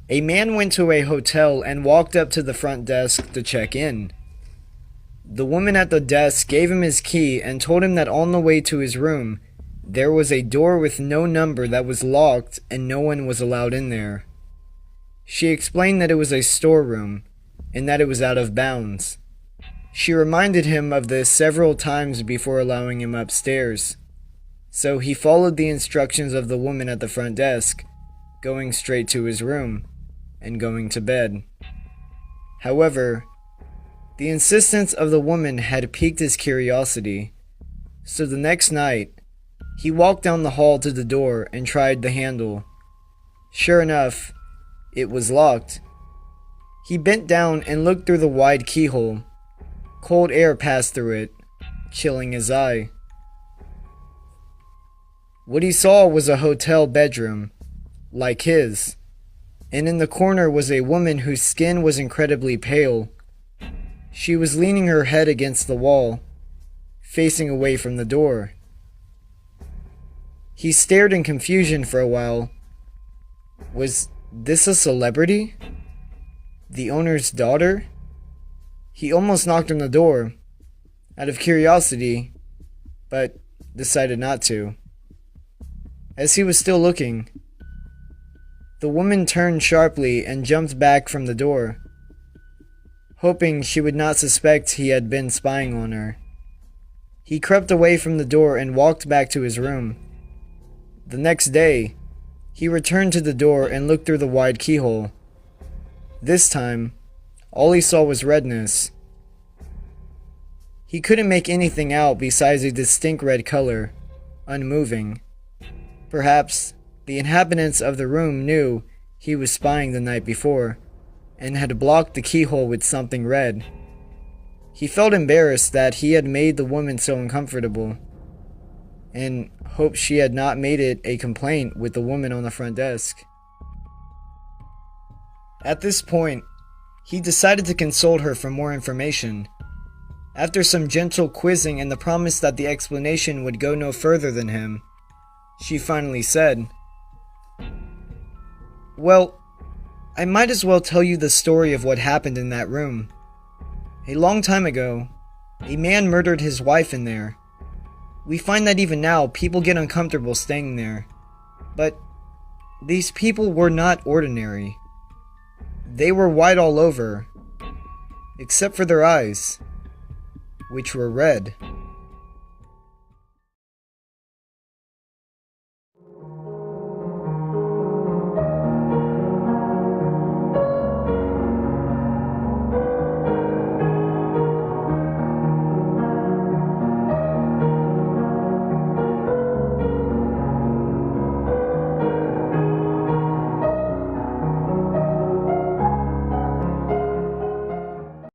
A man went to a hotel and walked up to the front desk to check in. The woman at the desk gave him his key and told him that on the way to his room, there was a door with no number that was locked and no one was allowed in there. She explained that it was a storeroom and that it was out of bounds. She reminded him of this several times before allowing him upstairs. So he followed the instructions of the woman at the front desk, going straight to his room and going to bed. However, the insistence of the woman had piqued his curiosity, so the next night, he walked down the hall to the door and tried the handle. Sure enough, it was locked. He bent down and looked through the wide keyhole. Cold air passed through it, chilling his eye. What he saw was a hotel bedroom, like his, and in the corner was a woman whose skin was incredibly pale. She was leaning her head against the wall, facing away from the door. He stared in confusion for a while. Was this a celebrity? The owner's daughter? He almost knocked on the door, out of curiosity, but decided not to. As he was still looking, the woman turned sharply and jumped back from the door, hoping she would not suspect he had been spying on her. He crept away from the door and walked back to his room. The next day, he returned to the door and looked through the wide keyhole. This time, all he saw was redness. He couldn't make anything out besides a distinct red color, unmoving. Perhaps the inhabitants of the room knew he was spying the night before, and had blocked the keyhole with something red. He felt embarrassed that he had made the woman so uncomfortable, and hoped she had not made it a complaint with the woman on the front desk. At this point, he decided to consult her for more information. After some gentle quizzing and the promise that the explanation would go no further than him, she finally said, "Well, I might as well tell you the story of what happened in that room. A long time ago, a man murdered his wife in there. We find that even now, people get uncomfortable staying there. But these people were not ordinary. They were white all over, except for their eyes, which were red."